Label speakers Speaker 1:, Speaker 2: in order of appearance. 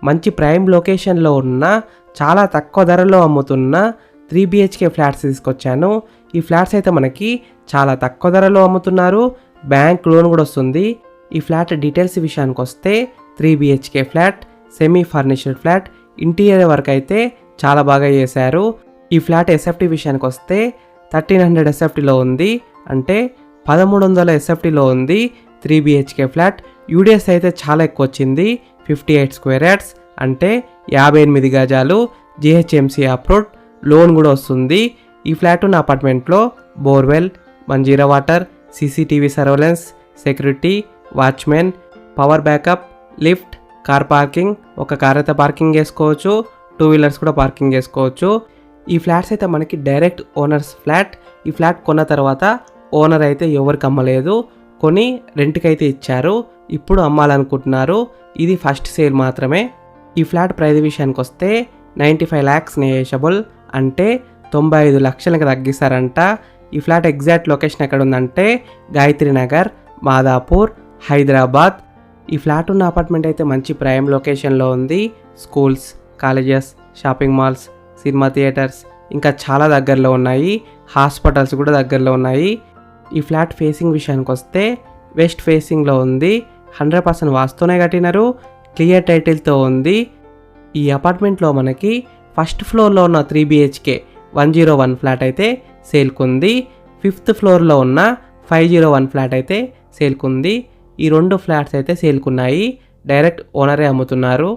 Speaker 1: మంచి ప్రైమ్ లొకేషన్లో ఉన్న చాలా తక్కువ ధరలో అమ్ముతున్న 3 BHK ఫ్లాట్స్ తీసుకొచ్చాను. ఈ ఫ్లాట్స్ అయితే మనకి చాలా తక్కువ ధరలో అమ్ముతున్నారు, బ్యాంక్ లోన్ కూడా వస్తుంది. ఈ ఫ్లాట్ డీటెయిల్స్ విషయానికి వస్తే 3 BHK flat, semi furnished flat, interior work అయితే చాలా బాగా చేశారు. ఈ ఫ్లాట్ ఎస్ఎఫ్టీ విషయానికి వస్తే 1300 SFTలో ఉంది, అంటే 1300 SFTలో ఉంది 3 BHK ఫ్లాట్. యూడిఎస్ అయితే చాలా ఎక్కువ వచ్చింది, 58 స్క్వేర్ యార్డ్స్, అంటే 58 గజాలు, GHMC అప్రూవ్డ్, లోన్ కూడా వస్తుంది. ఈ ఫ్లాట్ ఉన్న అపార్ట్మెంట్లో borewell, Manjira water, CCTV surveillance, security, watchmen, power backup, lift, car parking, ఒక కార్ అయితే పార్కింగ్ చేసుకోవచ్చు, 2 వీలర్స్ కూడా పార్కింగ్ చేసుకోవచ్చు. ఈ ఫ్లాట్స్ అయితే మనకి డైరెక్ట్ ఓనర్స్ ఫ్లాట్. ఈ ఫ్లాట్ కొన్న తర్వాత ఓనర్ అయితే ఎవరికి అమ్మలేదు, కొని రెంట్కి అయితే ఇచ్చారు, ఇప్పుడు అమ్మాలనుకుంటున్నారు. ఇది ఫస్ట్ సేల్ మాత్రమే. ఈ ఫ్లాట్ ప్రైస్ విషయానికి వస్తే 95 lakhs నెగోషియబుల్, అంటే 95 లక్షలకు తగ్గిస్తారంట. ఈ ఫ్లాట్ ఎగ్జాక్ట్ లొకేషన్ ఎక్కడ ఉందంటే గాయత్రి నగర్, మాదాపూర్, హైదరాబాద్. ఈ ఫ్లాట్ ఉన్న అపార్ట్మెంట్ అయితే మంచి ప్రైమ్ లొకేషన్లో ఉంది. Schools, colleges, shopping malls, cinema theatres ఇంకా చాలా దగ్గరలో ఉన్నాయి. హాస్పిటల్స్ కూడా దగ్గరలో ఉన్నాయి. ఈ ఫ్లాట్ ఫేసింగ్ విషయానికి వస్తే వెస్ట్ ఫేసింగ్లో ఉంది. 100% వాస్తునే కట్టినారు, క్లియర్ టైటిల్తో ఉంది. ఈ అపార్ట్మెంట్లో మనకి ఫస్ట్ ఫ్లోర్లో ఉన్న 3 BHK 101 ఫ్లాట్ అయితే సేల్కుంది. 5th ఫ్లోర్లో ఉన్న 501 ఫ్లాట్ అయితే సేల్కుంది. ఈ 2 ఫ్లాట్స్ అయితే సేల్కున్నాయి, డైరెక్ట్ ఓనరే అమ్ముతున్నారు.